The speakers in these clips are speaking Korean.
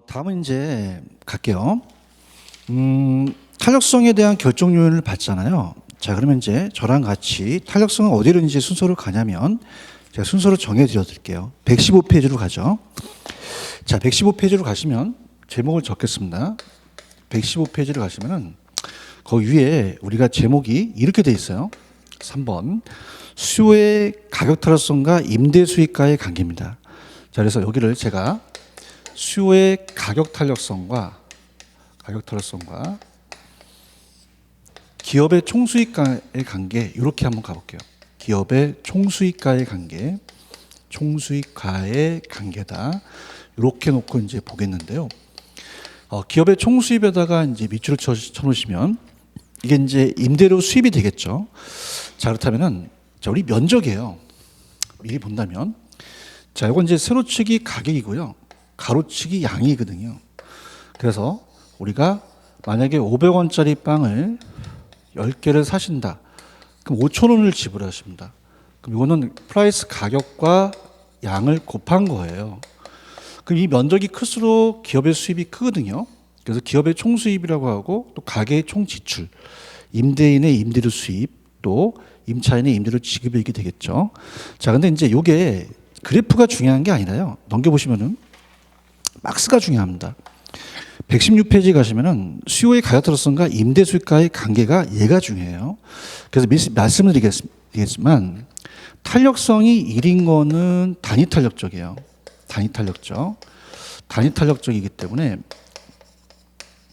다음은 이제 갈게요. 탄력성에 대한 결정 요인을 봤잖아요. 자, 그러면 이제 저랑 같이 탄력성은 어디로 이제 순서를 가냐면 제가 순서를 정해드려 드릴게요. 115페이지로 가죠. 자, 115페이지로 가시면 제목을 적겠습니다. 115페이지를 가시면은 거기 위에 우리가 제목이 이렇게 돼 있어요. 3번 수요의 가격 탄력성과 임대 수익과의 관계입니다. 자, 그래서 여기를 제가 수요의 가격 탄력성과 기업의 총수익과의 관계 이렇게 한번 가볼게요. 기업의 총수익과의 관계, 총수익과의 관계다. 이렇게 놓고 이제 보겠는데요. 기업의 총수입에다가 이제 밑줄을 쳐놓으시면 이게 이제 임대료 수입이 되겠죠. 자, 그렇다면은 자, 우리 면적이에요. 미리 본다면 자, 이건 이제 세로치기 가격이고요. 가로치기 양이거든요. 그래서 우리가 만약에 500원짜리 빵을 10개를 사신다. 그럼 5,000원을 지불하십니다. 그럼 이거는 프라이스 가격과 양을 곱한 거예요. 그럼 이 면적이 클수록 기업의 수입이 크거든요. 그래서 기업의 총수입이라고 하고 또 가게의 총지출, 임대인의 임대료 수입, 또 임차인의 임대료 지급이 이렇게 되겠죠. 자, 근데 이제 이게 그래프가 중요한 게 아니라요. 넘겨보시면은 박스가 중요합니다. 116페이지 가시면은 수요의 가격 탄력성과 임대 수익과의 관계가 얘가 중요해요. 그래서 말씀을 드리겠지만 탄력성이 1인 거는 단위 탄력적이에요. 단위 탄력적이기 때문에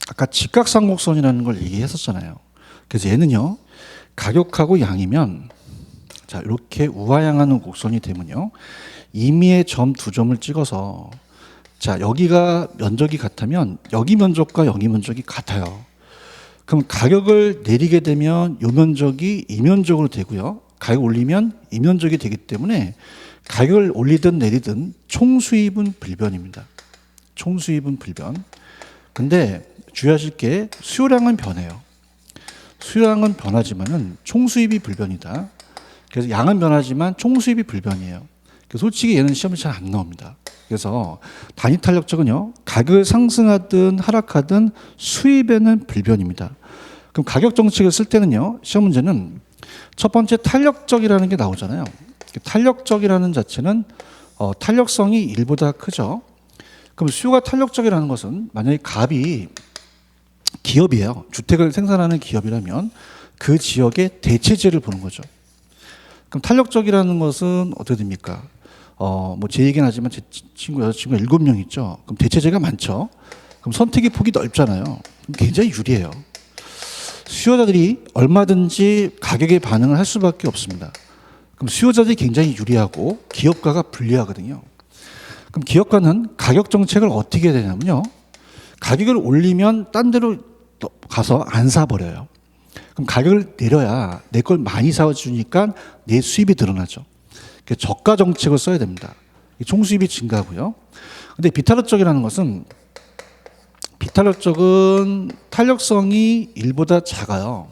아까 직각삼곡선이라는 걸 얘기했었잖아요. 그래서 얘는요 가격하고 양이면 자 이렇게 우하향하는 곡선이 되면요 임의의 점 두 점을 찍어서 자 여기가 면적이 같다면 여기 면적과 여기 면적이 같아요. 그럼 가격을 내리게 되면 이 면적이 이 면적으로 되고요. 가격 올리면 이 면적이 되기 때문에 가격을 올리든 내리든 총수입은 불변입니다. 총수입은 불변. 근데 주의하실 게 수요량은 변해요. 수요량은 변하지만은 총수입이 불변이다. 그래서 양은 변하지만 총수입이 불변이에요. 솔직히 얘는 시험에 잘 안 나옵니다. 그래서 단위 탄력적은요 가격을 상승하든 하락하든 수입에는 불변입니다. 그럼 가격 정책을 쓸 때는요 시험 문제는 첫 번째 탄력적이라는 게 나오잖아요. 탄력적이라는 자체는 탄력성이 1보다 크죠. 그럼 수요가 탄력적이라는 것은 만약에 갑이 기업이에요. 주택을 생산하는 기업이라면 그 지역의 대체제를 보는 거죠. 그럼 탄력적이라는 것은 어떻게 됩니까? 뭐 제 얘기는 하지만 제 여자친구가 7명 있죠. 그럼 대체제가 많죠. 그럼 선택의 폭이 넓잖아요. 그럼 굉장히 유리해요. 수요자들이 얼마든지 가격에 반응을 할 수밖에 없습니다. 그럼 수요자들이 굉장히 유리하고 기업가가 불리하거든요. 그럼 기업가는 가격 정책을 어떻게 해야 되냐면요. 가격을 올리면 딴 데로 가서 안 사버려요. 그럼 가격을 내려야 내 걸 많이 사주니까 내 수입이 늘어나죠. 저가 정책을 써야 됩니다. 총수입이 증가하고요. 근데 비탄력적이라는 것은 탄력성이 1보다 작아요.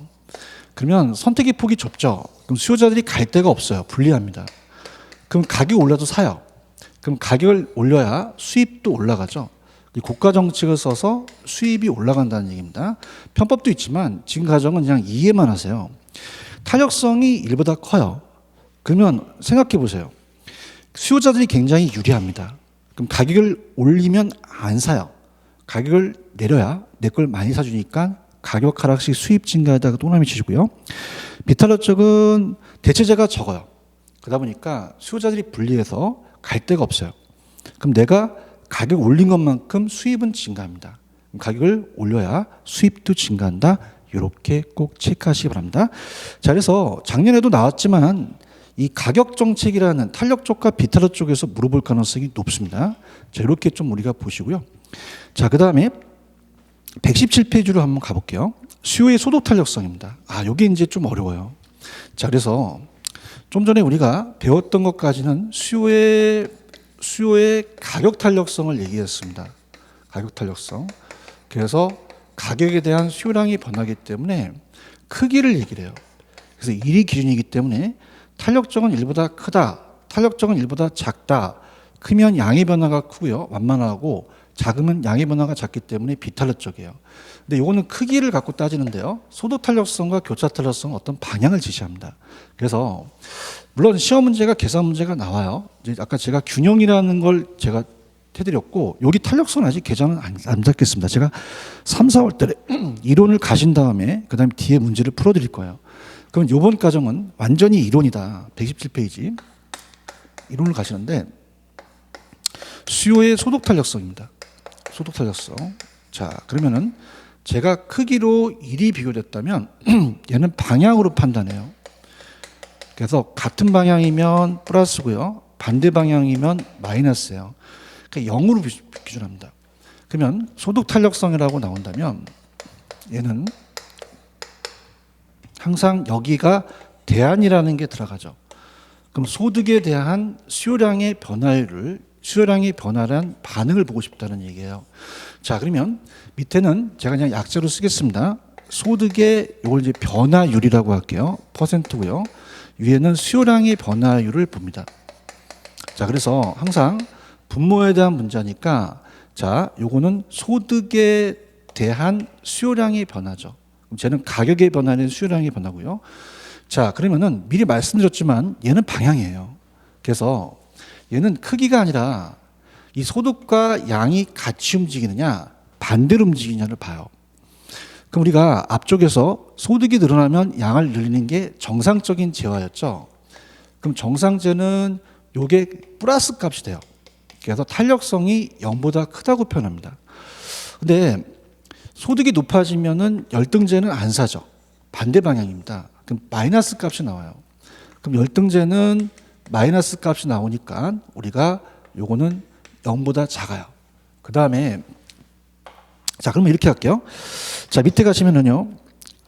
그러면 선택의 폭이 좁죠. 그럼 수요자들이 갈 데가 없어요. 불리합니다. 그럼 가격이 올라도 사요. 그럼 가격을 올려야 수입도 올라가죠. 고가 정책을 써서 수입이 올라간다는 얘기입니다. 편법도 있지만 지금 가정은 그냥 이해만 하세요. 탄력성이 1보다 커요. 그러면 생각해 보세요. 수요자들이 굉장히 유리합니다. 그럼 가격을 올리면 안 사요. 가격을 내려야 내 걸 많이 사주니까 가격 하락시 수입 증가에다가 또남이 치시고요. 비탄력적은 대체제가 적어요. 그러다 보니까 수요자들이 불리해서 갈 데가 없어요. 그럼 내가 가격 올린 것만큼 수입은 증가합니다. 가격을 올려야 수입도 증가한다. 이렇게 꼭 체크하시기 바랍니다. 자, 그래서 작년에도 나왔지만 이 가격 정책이라는 탄력 쪽과 비탄력 쪽에서 물어볼 가능성이 높습니다. 자, 이렇게 좀 우리가 보시고요. 자, 그 다음에 117페이지로 한번 가볼게요. 수요의 소득 탄력성입니다. 여게 이제 좀 어려워요. 자, 그래서 좀 전에 우리가 배웠던 것까지는 수요의 가격 탄력성을 얘기했습니다. 가격 탄력성. 그래서 가격에 대한 수요량이 변하기 때문에 크기를 얘기를 해요. 그래서 1이 기준이기 때문에 탄력적은 1보다 크다. 탄력적은 1보다 작다. 크면 양의 변화가 크고요. 완만하고 작으면 양의 변화가 작기 때문에 비탄력적이에요. 근데 이거는 크기를 갖고 따지는데요. 소득 탄력성과 교차 탄력성은 어떤 방향을 지시합니다. 그래서 물론 시험 문제가 계산 문제가 나와요. 이제 아까 제가 균형이라는 걸 제가 해드렸고 여기 탄력성은 아직 계산은 안 잡겠습니다. 제가 3, 4월 달에 이론을 가신 다음에 그 다음에 뒤에 문제를 풀어드릴 거예요. 그럼 이번 과정은 완전히 이론이다. 117페이지 이론을 가시는데 수요의 소득 탄력성입니다. 소득 탄력성. 자, 그러면은 제가 크기로 1이 비교됐다면 얘는 방향으로 판단해요. 그래서 같은 방향이면 플러스고요. 반대 방향이면 마이너스예요. 그러니까 0으로 기준합니다. 그러면 소득 탄력성이라고 나온다면 얘는 항상 여기가 대안이라는 게 들어가죠. 그럼 소득에 대한 수요량의 변화란 반응을 보고 싶다는 얘기예요. 자, 그러면 밑에는 제가 그냥 약자로 쓰겠습니다. 소득의 이걸 이제 변화율이라고 할게요. 퍼센트고요. 위에는 수요량의 변화율을 봅니다. 자, 그래서 항상 분모에 대한 문제니까 자, 요거는 소득에 대한 수요량의 변화죠. 그럼 쟤는 가격의 변화는 수요량의 변화고요. 자, 그러면은 미리 말씀드렸지만 얘는 방향이에요. 그래서 얘는 크기가 아니라 이 소득과 양이 같이 움직이느냐 반대로 움직이느냐를 봐요. 그럼 우리가 앞쪽에서 소득이 늘어나면 양을 늘리는 게 정상적인 재화였죠. 그럼 정상재는 요게 플러스 값이 돼요. 그래서 탄력성이 0보다 크다고 표현합니다. 근데 소득이 높아지면은 열등제는 안 사죠. 반대 방향입니다. 그럼 마이너스 값이 나와요. 그럼 열등제는 마이너스 값이 나오니까 우리가 요거는 0보다 작아요. 그 다음에 자, 그러면 이렇게 할게요. 자, 밑에 가시면은요.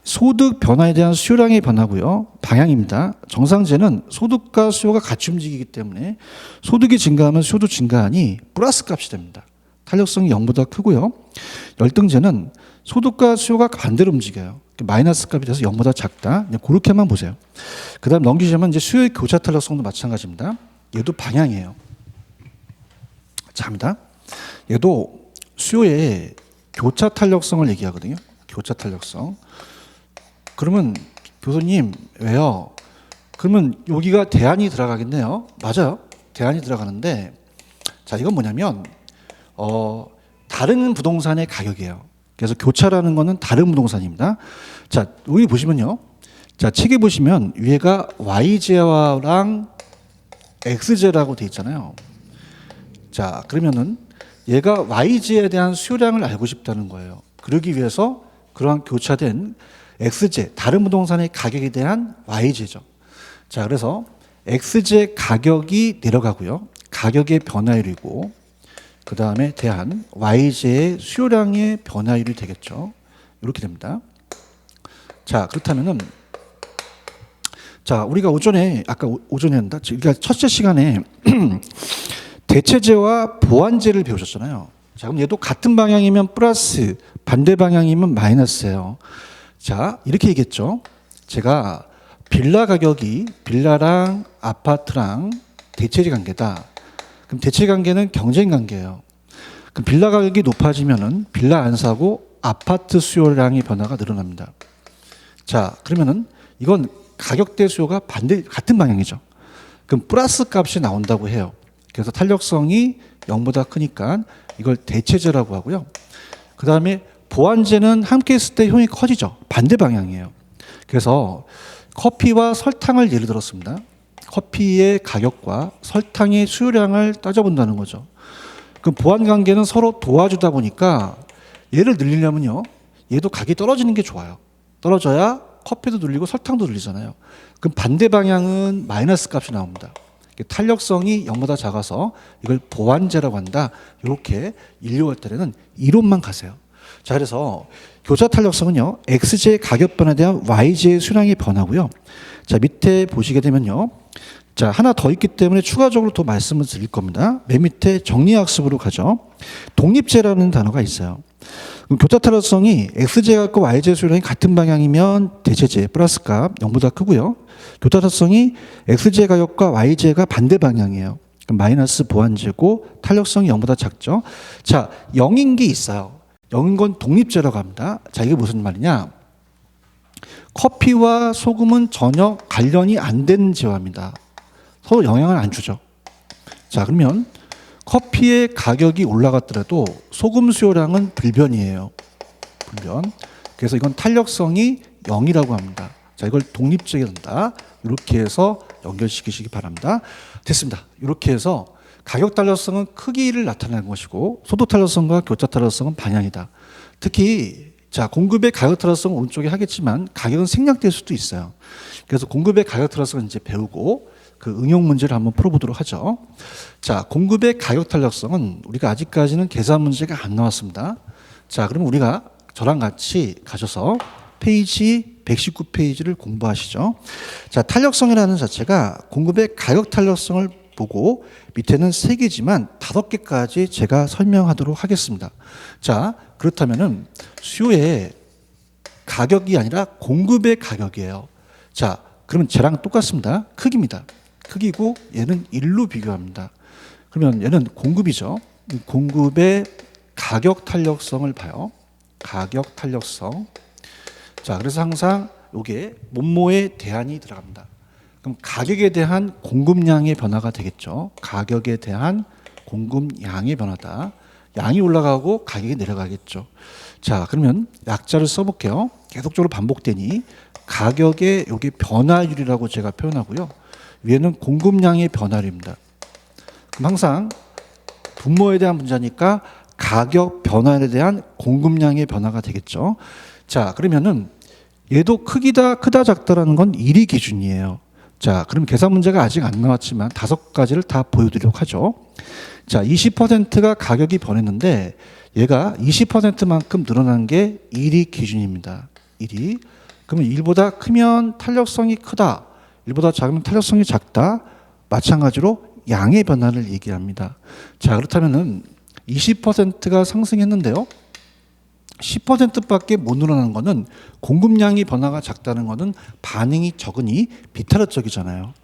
소득 변화에 대한 수요량의 변화고요. 방향입니다. 정상제는 소득과 수요가 같이 움직이기 때문에 소득이 증가하면 수요도 증가하니 플러스 값이 됩니다. 탄력성이 0보다 크고요. 열등제는 소득과 수요가 반대로 움직여요. 마이너스 값이 돼서 0보다 작다. 그렇게만 보세요. 그 다음 넘기시면 이제 수요의 교차 탄력성도 마찬가지입니다. 얘도 방향이에요. 자, 합니다. 얘도 수요의 교차 탄력성을 얘기하거든요. 교차 탄력성. 그러면 교수님 왜요? 그러면 여기가 대안이 들어가겠네요. 맞아요. 대안이 들어가는데 자, 이건 뭐냐면 다른 부동산의 가격이에요. 그래서 교차라는 거는 다른 부동산입니다. 자, 여기 보시면요. 자, 책에 보시면 위에가 YJ랑 XJ라고 돼 있잖아요. 자, 그러면은 얘가 YJ에 대한 수요량을 알고 싶다는 거예요. 그러기 위해서 그러한 교차된 XJ, 다른 부동산의 가격에 대한 YJ죠. 자, 그래서 XJ 가격이 내려가고요. 가격의 변화율이고 그 다음에 대한 YJ의 수요량의 변화율이 되겠죠. 이렇게 됩니다. 자, 그렇다면은 자, 우리가 아까 오전에 한다. 그러니까 첫째 시간에 대체제와 보완제를 배우셨잖아요. 자, 그럼 얘도 같은 방향이면 플러스, 반대 방향이면 마이너스예요. 자, 이렇게 얘기했죠. 제가 빌라 가격이 빌라랑 아파트랑 대체제 관계다. 그럼 대체 관계는 경쟁 관계예요. 그럼 빌라 가격이 높아지면은 빌라 안 사고 아파트 수요량의 변화가 늘어납니다. 자, 그러면은 이건 가격대 수요가 같은 방향이죠. 그럼 플러스 값이 나온다고 해요. 그래서 탄력성이 0보다 크니까 이걸 대체제라고 하고요. 그 다음에 보완제는 함께 했을 때 효용이 커지죠. 반대 방향이에요. 그래서 커피와 설탕을 예를 들었습니다. 커피의 가격과 설탕의 수요량을 따져본다는 거죠. 그럼 보완 관계는 서로 도와주다 보니까 얘를 늘리려면요. 얘도 가격이 떨어지는 게 좋아요. 떨어져야 커피도 늘리고 설탕도 늘리잖아요. 그럼 반대 방향은 마이너스 값이 나옵니다. 탄력성이 0보다 작아서 이걸 보완제라고 한다. 이렇게 1, 2월 달에는 이론만 가세요. 자, 그래서 교차 탄력성은요. XJ 가격 변화에 대한 YJ의 수량의 변화고요. 자, 밑에 보시게 되면요. 자, 하나 더 있기 때문에 추가적으로 더 말씀을 드릴 겁니다. 맨 밑에 정리학습으로 가죠. 독립제라는 단어가 있어요. 그럼 교차 탄력성이 XJ 값과 YJ 수량이 같은 방향이면 대체제 플러스 값 0보다 크고요. 교차 탄력성이 XJ 가격과 YJ가 반대 방향이에요. 그럼 마이너스 보완제고 탄력성이 0보다 작죠. 자, 0인 게 있어요. 0인 건 독립제라고 합니다. 자, 이게 무슨 말이냐? 커피와 소금은 전혀 관련이 안 되는 제화입니다. 서로 영향을 안 주죠. 자, 그러면 커피의 가격이 올라갔더라도 소금 수요량은 불변이에요. 불변. 그래서 이건 탄력성이 0이라고 합니다. 자, 이걸 독립적이 된다. 이렇게 해서 연결시키시기 바랍니다. 됐습니다. 이렇게 해서 가격 탄력성은 크기를 나타내는 것이고 소도 탄력성과 교차 탄력성은 방향이다. 특히 자, 공급의 가격 탄력성은 오른쪽에 하겠지만 가격은 생략될 수도 있어요. 그래서 공급의 가격 탄력성을 이제 배우고 그 응용 문제를 한번 풀어보도록 하죠. 자, 공급의 가격 탄력성은 우리가 아직까지는 계산 문제가 안 나왔습니다. 자, 그럼 우리가 저랑 같이 가셔서 페이지 119페이지를 공부하시죠. 자, 탄력성이라는 자체가 공급의 가격 탄력성을 보고 밑에는 3개지만 5개까지 제가 설명하도록 하겠습니다. 자, 그렇다면은 수요의 가격이 아니라 공급의 가격이에요. 자, 그러면 쟤랑 똑같습니다. 크기입니다. 크기고 얘는 1로 비교합니다. 그러면 얘는 공급이죠. 공급의 가격 탄력성을 봐요. 가격 탄력성. 자, 그래서 항상 요게 뭐뭐에 대한이 들어갑니다. 그럼 가격에 대한 공급량의 변화가 되겠죠. 가격에 대한 공급량의 변화다. 양이 올라가고 가격이 내려가겠죠. 자, 그러면 약자를 써볼게요. 계속적으로 반복되니 가격의 요게 변화율이라고 제가 표현하고요. 위에는 공급량의 변화율입니다. 그럼 항상 분모에 대한 문제니까 가격 변화에 대한 공급량의 변화가 되겠죠. 자, 그러면은 얘도 크다 작다라는 건 1이 기준이에요. 자, 그럼 계산 문제가 아직 안 나왔지만 5가지를 다 보여드리도록 하죠. 자, 20%가 가격이 변했는데 얘가 20%만큼 늘어난 게 1이 기준입니다. 1이. 그러면 1보다 크면 탄력성이 크다. 1보다 작으면 탄력성이 작다. 마찬가지로 양의 변화를 얘기합니다. 자, 그렇다면은 20%가 상승했는데요. 10%밖에 못 늘어나는 거는 공급량이 변화가 작다는 거는 반응이 적으니 비탄력적이잖아요.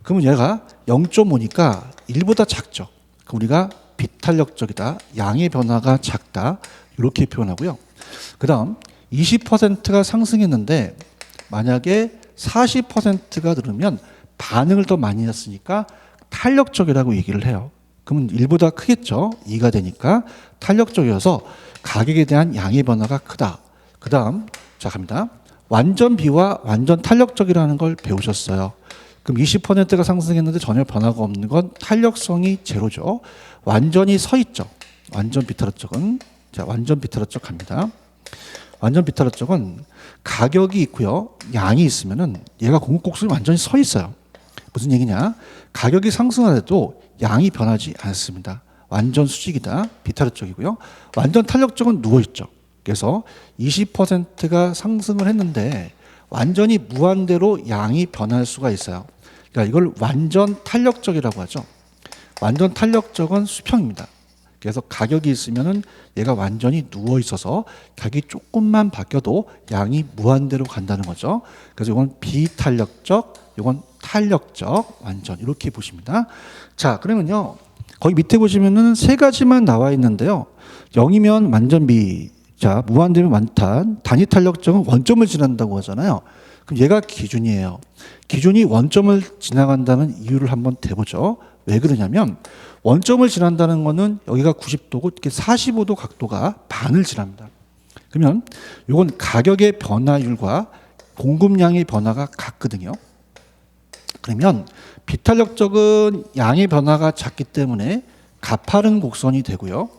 그러면 얘가 0.5니까 1보다 작죠. 그럼 우리가 비탄력적이다. 양의 변화가 작다. 이렇게 표현하고요. 그 다음 20%가 상승했는데 만약에 40%가 늘으면 반응을 더 많이 했으니까 탄력적이라고 얘기를 해요. 그러면 1보다 크겠죠. 2가 되니까 탄력적이어서 가격에 대한 양의 변화가 크다. 그 다음 자 갑니다. 완전 비와 완전 탄력적이라는 걸 배우셨어요. 그럼 20%가 상승했는데 전혀 변화가 없는 건 탄력성이 제로죠. 완전히 서 있죠. 완전 비탄력적은 자 완전 비탄력적 갑니다. 완전 비탄력적은 가격이 있고요. 양이 있으면은 얘가 공급곡선이 완전히 서 있어요. 무슨 얘기냐? 가격이 상승하더라도 양이 변하지 않습니다. 완전 수직이다. 비탄력적이고요. 완전 탄력적은 누워있죠. 그래서 20%가 상승을 했는데 완전히 무한대로 양이 변할 수가 있어요. 그러니까 이걸 완전 탄력적이라고 하죠. 완전 탄력적은 수평입니다. 그래서 가격이 있으면은 얘가 완전히 누워 있어서 가격이 조금만 바뀌어도 양이 무한대로 간다는 거죠. 그래서 이건 비탄력적, 이건 탄력적, 완전 이렇게 보십니다. 자, 그러면요. 거기 밑에 보시면은 3가지만 나와 있는데요. 0이면 완전 비, 자, 무한대면 완탄, 단위 탄력적은 원점을 지난다고 하잖아요. 그럼 얘가 기준이에요. 기준이 원점을 지나간다는 이유를 한번 대보죠. 왜 그러냐면 원점을 지난다는 거는 여기가 90도고 이렇게 45도 각도가 반을 지납니다. 그러면 이건 가격의 변화율과 공급량의 변화가 같거든요. 그러면 비탄력적은 양의 변화가 작기 때문에 가파른 곡선이 되고요.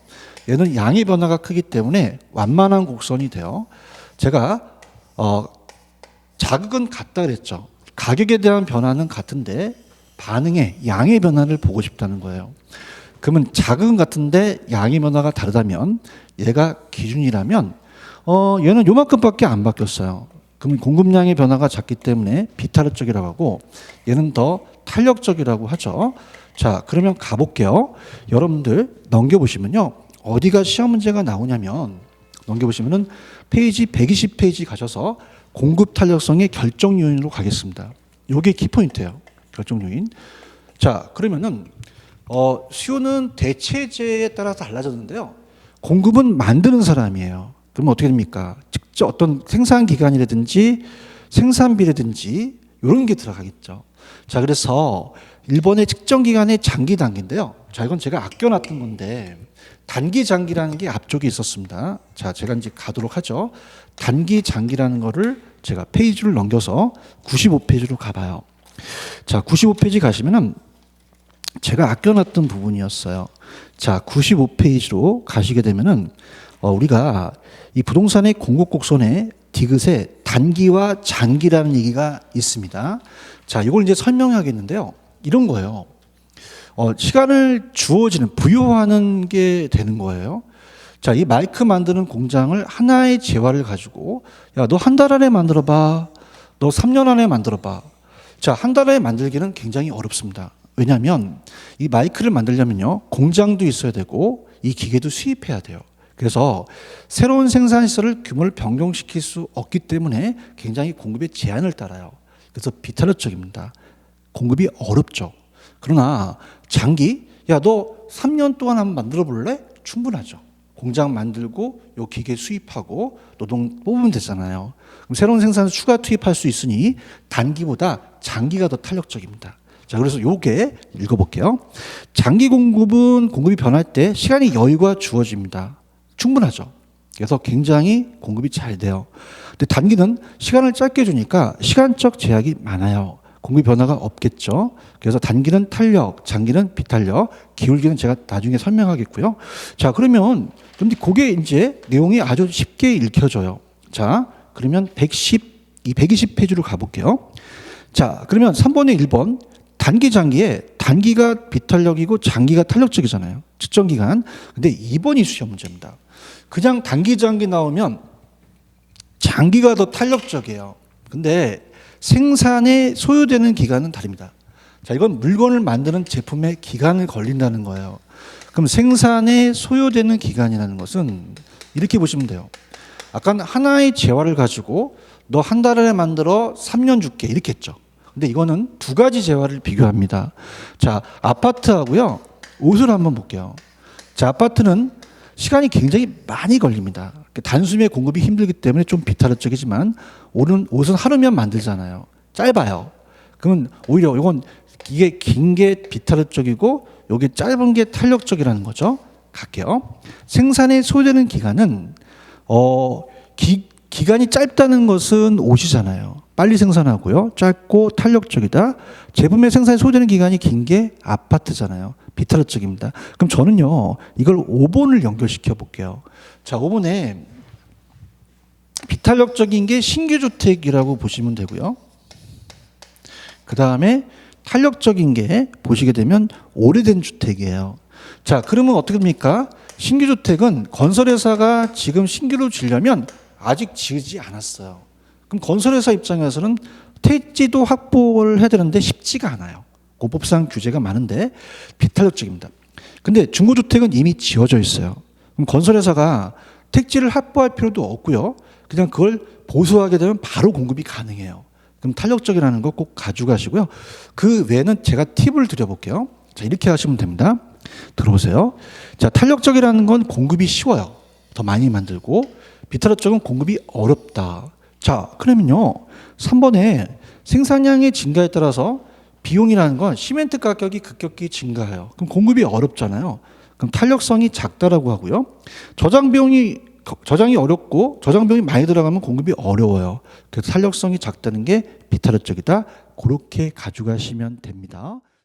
얘는 양의 변화가 크기 때문에 완만한 곡선이 돼요. 제가 자극은 같다 그랬죠. 가격에 대한 변화는 같은데 반응의 양의 변화를 보고 싶다는 거예요. 그러면 자극은 같은데 양의 변화가 다르다면 얘가 기준이라면 얘는 요만큼밖에 안 바뀌었어요. 그러면 공급량의 변화가 작기 때문에 비탄력적이라고 하고 얘는 더 탄력적이라고 하죠. 자, 그러면 가볼게요. 여러분들 넘겨보시면요. 어디가 시험 문제가 나오냐면 넘겨보시면은 페이지 120페이지 가셔서 공급 탄력성의 결정 요인으로 가겠습니다. 요게 키포인트예요. 결정 요인. 자, 그러면은 수요는 대체제에 따라서 달라졌는데요. 공급은 만드는 사람이에요. 그러면 어떻게 됩니까? 직접 어떤 생산 기간이라든지 생산비라든지 이런 게 들어가겠죠. 자, 그래서 일본의 측정 기간의 장기 단기인데요. 자, 이건 제가 아껴놨던 건데 단기 장기라는 게 앞쪽에 있었습니다. 자, 제가 이제 가도록 하죠. 단기 장기라는 거를 제가 페이지를 넘겨서 95페이지로 가봐요. 자, 95페이지 가시면은 제가 아껴놨던 부분이었어요. 자, 95페이지로 가시게 되면은 우리가 이 부동산의 공급 곡선의 디귿에 단기와 장기라는 얘기가 있습니다. 자, 이걸 이제 설명하겠는데요. 이런 거예요. 시간을 주어지는 부여하는 게 되는 거예요. 자, 이 마이크 만드는 공장을 하나의 재화를 가지고 야, 너 한 달 안에 만들어봐. 너 3년 안에 만들어봐. 자, 한 달 안에 만들기는 굉장히 어렵습니다. 왜냐하면 이 마이크를 만들려면요, 공장도 있어야 되고 이 기계도 수입해야 돼요. 그래서 새로운 생산시설을 규모를 변경시킬 수 없기 때문에 굉장히 공급에 제한을 따라요. 그래서 비탄력적입니다. 공급이 어렵죠. 그러나 장기, 야, 너 3년 동안 한번 만들어 볼래? 충분하죠. 공장 만들고 요 기계 수입하고 노동 뽑으면 되잖아요. 그럼 새로운 생산을 추가 투입할 수 있으니 단기보다 장기가 더 탄력적입니다. 자, 그래서 요게 읽어볼게요. 장기 공급은 공급이 변할 때 시간이 여유가 주어집니다. 충분하죠. 그래서 굉장히 공급이 잘 돼요. 근데 단기는 시간을 짧게 주니까 시간적 제약이 많아요. 공급 변화가 없겠죠. 그래서 단기는 탄력, 장기는 비탄력, 기울기는 제가 나중에 설명하겠고요. 자, 그러면 근데 그게 이제 내용이 아주 쉽게 읽혀져요. 자, 그러면 120페이지로 가볼게요. 자, 그러면 3번에 1번 단기 장기에 단기가 비탄력이고 장기가 탄력적이잖아요. 측정 기간. 근데 2번이 시험 문제입니다. 그냥 단기 장기 나오면 장기가 더 탄력적이에요. 근데 생산에 소요되는 기간은 다릅니다. 자, 이건 물건을 만드는 제품의 기간을 걸린다는 거예요. 그럼 생산에 소요되는 기간이라는 것은 이렇게 보시면 돼요. 아까 하나의 재화를 가지고 너 한 달 안에 만들어 3년 줄게 이렇게 했죠. 근데 이거는 두 가지 재화를 비교합니다. 자, 아파트하고요, 옷을 한번 볼게요. 자, 아파트는 시간이 굉장히 많이 걸립니다. 단숨에 공급이 힘들기 때문에 좀 비탄력적이지만 옷은 하루면 만들잖아요. 짧아요. 그러면 오히려 이게 긴 게 비탄력적이고 이게 짧은 게 탄력적이라는 거죠. 갈게요. 생산에 소요되는 기간은 기간이 짧다는 것은 옷이잖아요. 빨리 생산하고요. 짧고 탄력적이다. 제품의 생산에 소요되는 기간이 긴 게 아파트잖아요. 비탄력적입니다. 그럼 저는요, 이걸 5번을 연결시켜 볼게요. 자, 5번에 비탄력적인 게 신규 주택이라고 보시면 되고요. 그 다음에 탄력적인 게 보시게 되면 오래된 주택이에요. 자, 그러면 어떻게 됩니까? 신규 주택은 건설회사가 지금 신규로 지으려면 아직 지으지 않았어요. 그럼 건설회사 입장에서는 택지도 확보를 해야 되는데 쉽지가 않아요. 공법상 규제가 많은데 비탄력적입니다. 근데 중고주택은 이미 지어져 있어요. 그럼 건설회사가 택지를 확보할 필요도 없고요. 그냥 그걸 보수하게 되면 바로 공급이 가능해요. 그럼 탄력적이라는 거 꼭 가져가시고요. 그 외에는 제가 팁을 드려볼게요. 자, 이렇게 하시면 됩니다. 들어보세요. 자, 탄력적이라는 건 공급이 쉬워요. 더 많이 만들고 비탄력적은 공급이 어렵다. 자, 그러면요, 3번에 생산량의 증가에 따라서 비용이라는 건 시멘트 가격이 급격히 증가해요. 그럼 공급이 어렵잖아요. 그럼 탄력성이 작다라고 하고요. 저장이 어렵고 저장 비용이 많이 들어가면 공급이 어려워요. 그래서 탄력성이 작다는 게 비탄력적이다. 그렇게 가져가시면 됩니다.